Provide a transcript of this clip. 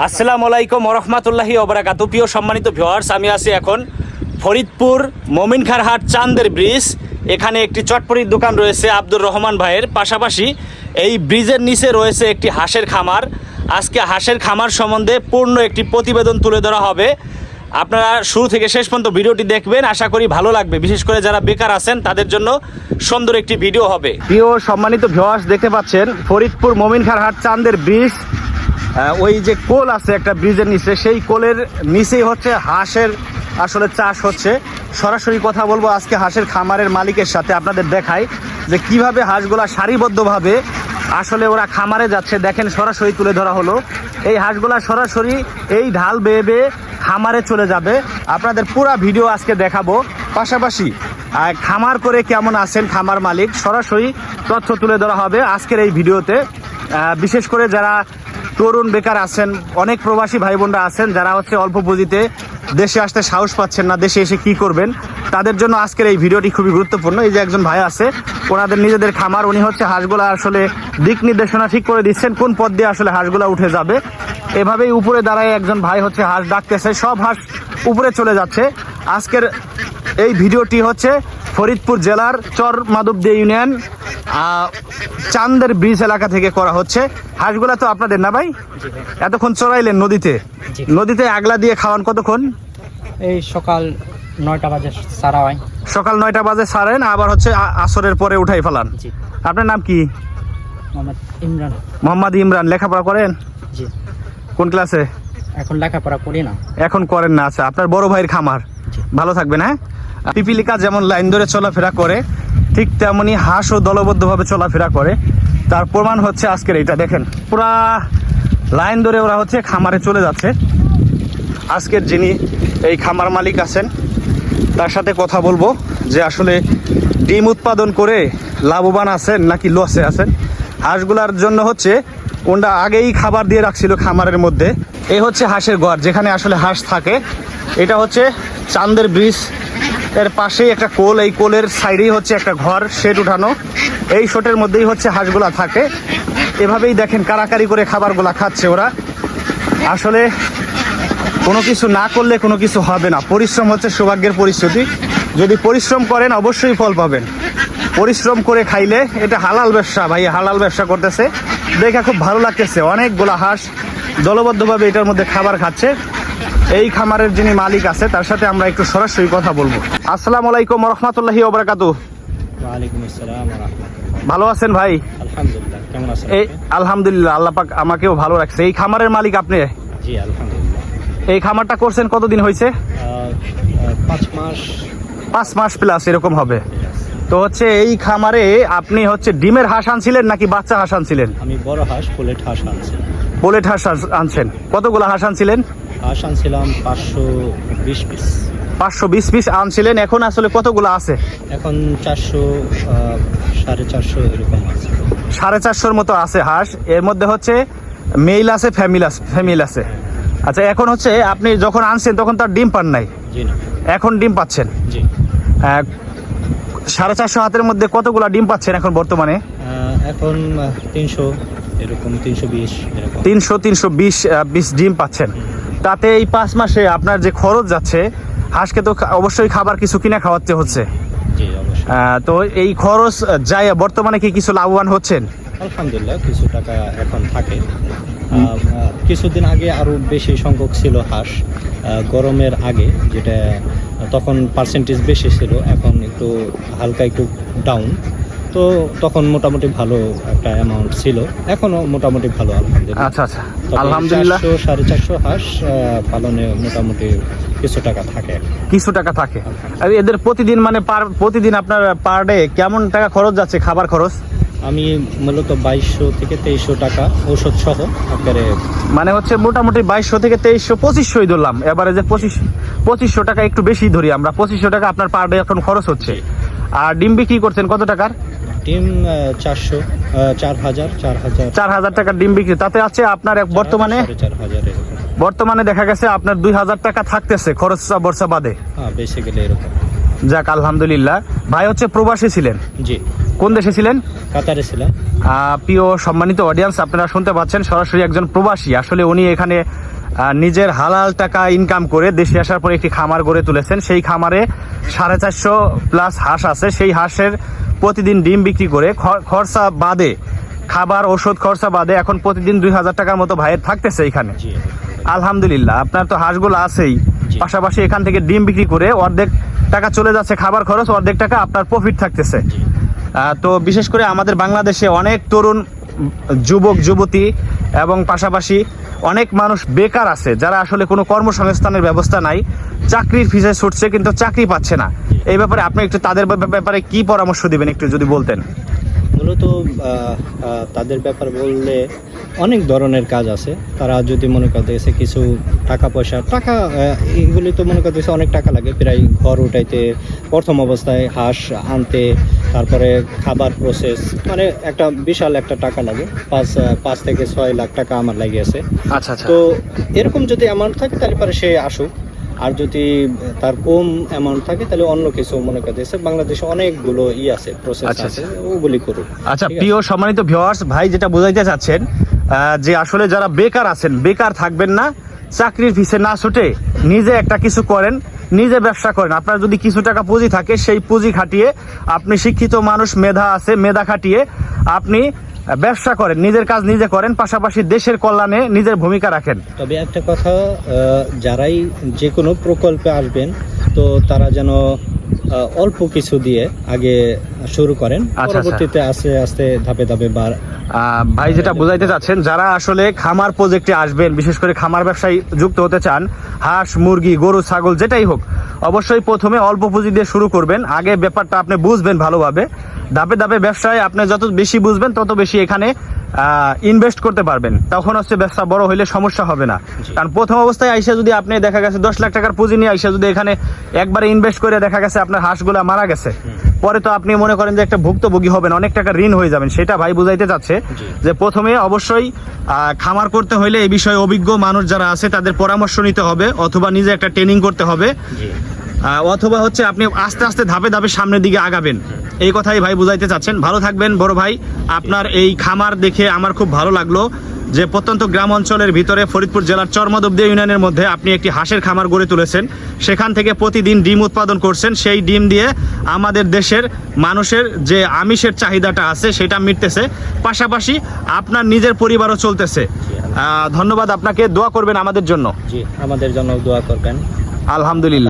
আসসালামু আলাইকুম ওরহমাতুল্লাহি ওবারাকাতু। প্রিয় সম্মানিত ভিউয়ার্স, আমি আছি এখন ফরিদপুর মমিনখারহাট চান্দের ব্রিজ। এখানে একটি চটপটির দোকান রয়েছে আব্দুর রহমান ভাইয়ের, পাশাপাশি এই ব্রিজের নিচে রয়েছে একটি হাঁসের খামার। আজকে হাঁসের খামার সম্বন্ধে পূর্ণ একটি প্রতিবেদন তুলে ধরা হবে। আপনারা শুরু থেকে শেষ পর্যন্ত ভিডিওটি দেখবেন, আশা করি ভালো লাগবে। বিশেষ করে যারা বেকার আছেন তাদের জন্য সুন্দর একটি ভিডিও হবে। প্রিয় সম্মানিত ভিউয়ার্স, দেখতে পাচ্ছেন ফরিদপুর মমিনখারহাট চান্দের ব্রিজ। ওই যে কোল আছে একটা ব্রিজের নিচে, সেই কোলের নিচেই হচ্ছে হাঁসের আসলে চাষ হচ্ছে। সরাসরি কথা বলবো আজকে হাঁসের খামারের মালিকের সাথে, আপনাদের দেখাই যে কিভাবে হাঁসগুলা সারিবদ্ধভাবে আসলে ওরা খামারে যাচ্ছে। দেখেন, সরাসরি তুলে ধরা হলো। এই হাঁসগুলা সরাসরি এই ঢাল বেয়ে বেয়ে খামারে চলে যাবে। আপনাদের পুরো ভিডিও আজকে দেখাবো। পাশাপাশি খামার করে কেমন আছেন খামার মালিক, সরাসরি তথ্য তুলে ধরা হবে আজকের এই ভিডিওতে। বিশেষ করে যারা তরুণ বেকার আছেন, অনেক প্রবাসী ভাই বোনরা আছেন যারা হচ্ছে অল্প পুঁজিতে দেশে আসতে সাহস পাচ্ছেন না, দেশে এসে কি করবেন, তাদের জন্য আজকের এই ভিডিওটি খুবই গুরুত্বপূর্ণ। এই যে একজন ভাই আছে, ওনাদের নিজেদের খামার, উনি হচ্ছে হাঁসগুলা আসলে দিক নির্দেশনা ঠিক করে দিচ্ছেন কোন পথ দিয়ে আসলে হাঁসগুলা উঠে যাবে। এভাবেই উপরে দাঁড়ায় একজন ভাই হচ্ছে হাঁস ডাকতেছে, সব হাঁস উপরে চলে যাচ্ছে। আজকের এই ভিডিওটি হচ্ছে ফরিদপুর জেলার চর মাধবদী ইউনিয়ন চান্দের ব্রিজ এলাকা থেকে করা হচ্ছে। হাঁসগুলা তো আপনাদের না ভাই? এতক্ষণ চড়াইলেন নদীতে? নদীতে আগলা দিয়ে খাওয়ান কতক্ষণ? এই সকাল 9টা বাজে সারা হয়। সকাল 9টা বাজে সারেন, আবার হচ্ছে আসরের পরে উঠাই ফেলান। আপনার নাম কি? ইমরান। মোহাম্মদ ইমরান। লেখাপড়া করেন? জি। কোন ক্লাসে? এখন লেখাপড়া করি না। এখন করেন না? আচ্ছা, আপনার বড় ভাইয়ের খামার। ভালো থাকবেন। হ্যাঁ, পিপিলিকা যেমন লাইন ধরে চলাফেরা করে, ঠিক তেমনি হাঁসও দলবদ্ধভাবে চলাফেরা করে। তার প্রমাণ হচ্ছে আজকের এইটা। দেখেন, পুরা লাইন ধরে ওরা হচ্ছে খামারে চলে যাচ্ছে। আজকের যিনি এই খামার মালিক আছেন তার সাথে কথা বলবো যে আসলে ডিম উৎপাদন করে লাভবান আছেন নাকি লসে আছেন। হাঁসগুলার জন্য হচ্ছে ওনারা আগেই খাবার দিয়ে রাখছিল খামারের মধ্যে। এই হচ্ছে হাঁসের ঘর, যেখানে আসলে হাঁস থাকে। এটা হচ্ছে চান্দের ব্রিজ এর পাশেই একটা কোল, এই কোলের সাইডেই হচ্ছে একটা ঘর, শেড উঠানো। এই শেডের মধ্যেই হচ্ছে হাঁসগুলা থাকে। এভাবেই দেখেন কারাকারি করে খাবারগুলা খাচ্ছে ওরা। আসলে কোনো কিছু না করলে কোনো কিছু হবে না। পরিশ্রম হচ্ছে সৌভাগ্যের পরিস্থিতি। যদি পরিশ্রম করেন অবশ্যই ফল পাবেন। পরিশ্রম করে খাইলে এটা হালাল ব্যবসা। ভাই হালাল ব্যবসা করতেছে, দেখে খুব ভালো লাগতেছে। অনেকগুলা হাঁস দলবদ্ধভাবে এটার মধ্যে খাবার খাচ্ছে। এই খামারের যিনি মালিক আছে তার সাথে আমরা একটু সরাসরি কথা বলবো। আসসালামু আলাইকুম ওরহমাতুল্লাহি ওবারাকাতু। ওয়ালাইকুম আসসালাম ওয়া রাহমাতুল্লাহ। ভালো আছেন ভাই? আলহামদুলিল্লাহ। কেমন আছেন? এই আলহামদুলিল্লাহ, আল্লাহ পাক আমাকেও ভালো রাখছে। এই খামারের মালিক আপনি? জি আলহামদুলিল্লাহ। এই খামারটা করছেন কতদিন হয়েছে? 5 মাস। 5 মাস প্লাস এরকম হবে। তো হচ্ছে এই খামারে আপনি হচ্ছে ডিমের হাঁস আনছিলেন নাকি বাচ্চা হাঁস আনছিলেন? আমি বড় হাঁস, পোলেট হাঁস আনছি। পোলেট হাঁস আনছেন। কতগুলো হাঁস আনছিলেন? হাঁস আনছিলাম 520 পিস। 520 পিস আনছিলেন। এখন আসলে কতগুলো আছে? এখন 400 450 এরকম আছে। 450 মতো আছে হাঁস। এর মধ্যে হচ্ছে মেল আছে, ফ্যামিল আছে। আচ্ছা, এখন হচ্ছে আপনি যখন আনছেন তখন তার ডিম পান নাই? জি না। এখন ডিম পাচ্ছেন? জি। 450 হাতের মধ্যে কতগুলো ডিম পাচ্ছেন এখন বর্তমানে? এখন 300 এরকম, 320 এরকম। 320 ডিম পাচ্ছেন। তাতে এই 5 মাসে আপনার যে খরচ যাচ্ছে, হাঁসকে তো অবশ্যই খাবার কিছু কিনে খাওয়াতে হচ্ছে। জি অবশ্যই। তো এই খরচ যায় বর্তমানে কি কিছু লাভবান হচ্ছেন? আলহামদুলিল্লাহ, কিছু টাকা এখন থাকে। কিছুদিন আগে আরো বেশি সংখ্যক ছিল হাঁস, গরমের আগে, যেটা তখন পার্সেন্টেজ বেশি ছিল। এখন একটু হালকা একটু ডাউন। তো তখন মোটামুটি ভালো একটা অ্যামাউন্ট ছিল, এখনো মোটামুটি ভালো আলহামদুলিল্লাহ। আচ্ছা আচ্ছা, আলহামদুলিল্লাহ। 450 হাঁস পালনে মোটামুটি কিছু টাকা থাকে। কিছু টাকা থাকে। আর এদের প্রতিদিন মানে প্রতিদিন আপনার পার ডে কেমন টাকা খরচ যাচ্ছে খাবার খরচ? আমি মূলত 2200 থেকে 2300 টাকা ওষুধ সহ আকারে, মানে হচ্ছে মোটামুটি 2200 থেকে 2300, 2500ই ধরলাম। এবারে যে 2500 টাকা একটু বেশি ধরি আমরা। 2500 টাকা আপনার পার ডে এখন খরচ হচ্ছে। আর ডিম বিক্রি করছেন কত টাকার? ডিম 400, 4000 টাকার ডিম বিক্রি। তাতে আছে আপনার বর্তমানে 4500 বর্তমানে দেখা গেছে আপনার 2000 টাকা থাকতেছে খরচ বর্ষা বাদে। হ্যাঁ, বেশি গেলে এরকম। যাক আলহামদুলিল্লাহ। ভাই হচ্ছে প্রবাসী ছিলেন? জি। কোন দেশে ছিলেন? কাতারে ছিলাম। প্রিয় সম্মানিত অডিয়েন্স, আপনারা শুনতে পাচ্ছেন সরাসরি একজন প্রবাসী। আসলে উনি এখানে নিজের হালাল টাকা ইনকাম করে দেশে আসার পরে একটি খামার গড়ে তুলেছেন। সেই খামারে 450 প্লাস হাঁস আছে। সেই হাঁসের প্রতিদিন ডিম বিক্রি করে খরচা বাদে, খাবার ওষুধ খরচা বাদে এখন প্রতিদিন 2000 টাকার মতো ভাইয়ের থাকতেছে এখানে। জি। আলহামদুলিল্লাহ। আপনার তো হাঁসগুলো আছেই, পাশাপাশি এখান থেকে ডিম বিক্রি করে অর্ধেক টাকা চলে যাচ্ছে খাবার খরচ, অর্ধেক টাকা আপনার প্রফিট থাকতেছে। তো বিশেষ করে আমাদের বাংলাদেশে অনেক তরুণ যুবক যুবতী এবং পাশাপাশি অনেক মানুষ বেকার আছে, যারা আসলে কোনো কর্মসংস্থানের ব্যবস্থা নাই, চাকরির পিছে ছুটছে কিন্তু চাকরি পাচ্ছে না। এই ব্যাপারে আপনি একটু তাদের ব্যাপারে কি পরামর্শ দিবেন একটু যদি বলতেন। মূলত তাদের ব্যাপার বললে অনেক ধরনের কাজ আছে। তারা যদি মনে করতেছে কিছু টাকা এগুলি তো মনে করতেছে অনেক টাকা লাগে, প্রায় ঘর উঠাইতে, প্রথম অবস্থায় হাঁস আনতে, তারপরে খাবার প্রসেস, মানে একটা বিশাল একটা টাকা লাগে। 5 থেকে 6 লাখ টাকা আমার লাগিয়েছে। আচ্ছা আচ্ছা। তো এরকম যদি অ্যামাউন্ট থাকে তাহলে পরে সে আসুক, আর যদি তার কম অ্যামাউন্ট থাকে তাহলে অন্য কিছু মনে করতেছে বাংলাদেশে অনেকগুলো আছে, প্রসেস আছে, ওগুলি করুক। আচ্ছা প্রিয় সম্মানিত ভিউয়ার্স, ভাই যেটা বোঝাইতে চাচ্ছেন যে আসলে যারা বেকার আছেন, বেকার থাকবেন না, চাকরির পিছে না ছুটে নিজে একটা কিছু করেন, নিজে ব্যবসা করেন। আপনার যদি কিছু টাকা পুঁজি থাকে, সেই পুঁজি খাটিয়ে আপনি শিক্ষিত মানুষ, মেধা আছে, মেধা খাটিয়ে আপনি ব্যবসা করেন, নিজের কাজ নিজে করেন, পাশাপাশি দেশের কল্যাণে নিজের ভূমিকা রাখেন। তবে একটা কথা, যারাই যে কোনো প্রকল্পে আসবেন তো তারা যেন অল্প কিছু দিয়ে আগে শুরু করেন, পরবর্তীতে আস্তে আস্তে ধাপে ধাপে ভাই যেটা বোঝাইতে চাচ্ছেন, যারা আসলে খামার প্রজেক্টে আসবেন, বিশেষ করে খামার ব্যবসায় যুক্ত হতে চান, হাঁস মুরগি গরু ছাগল যেটাই হোক, অবশ্যই প্রথমে অল্প পুঁজি দিয়ে শুরু করবেন। আগে ব্যাপারটা আপনি বুঝবেন ভালোভাবে, ধাপে ধাপে ব্যবসায় আপনি যত বেশি বুঝবেন তত বেশি এখানে ইনভেস্ট করতে পারবেন। তখন হচ্ছে ব্যবসা বড় হইলে সমস্যা হবে না। কারণ প্রথম অবস্থায় আইসা যদি আপনি দেখা গেছে 10 লাখ টাকার পুঁজি নিয়ে আইসা যদি এখানে একবারে ইনভেস্ট করে দেখা গেছে আপনার হাঁসগুলা মারা গেছে, পরে তো আপনি মনে করেন যে একটা ভুক্তভোগী হবেন, অনেক টাকা ঋণ হয়ে যাবেন। সেটা ভাই বুঝাইতে চাচ্ছে যে প্রথমে অবশ্যই খামার করতে হইলে এই বিষয়ে অভিজ্ঞ মানুষ যারা আছে তাদের পরামর্শ নিতে হবে, অথবা নিজে একটা ট্রেনিং করতে হবে, অথবা হচ্ছে আপনি আস্তে আস্তে ধাপে ধাপে সামনের দিকে আগাবেন। এই কথাই ভাই বুঝাইতে চাচ্ছেন। ভালো থাকবেন বড় ভাই। আপনার এই খামার দেখে আমার খুব ভালো লাগলো যে প্রত্যন্ত গ্রাম অঞ্চলের ভিতরে ফরিদপুর জেলার চরমদবদি ইউনিয়নের মধ্যে আপনি একটি হাঁসের খামার গড়ে তুলেছেন। সেখান থেকে প্রতিদিন ডিম উৎপাদন করছেন। সেই ডিম দিয়ে আমাদের দেশের মানুষের যে আমিষের চাহিদাটা আছে সেটা মিটতেছে, পাশাপাশি আপনার নিজের পরিবারও চলতেছে। ধন্যবাদ আপনাকে। দোয়া করবেন আমাদের জন্য। জি, আমাদের জন্য দোয়া করবেন। আলহামদুলিল্লাহ।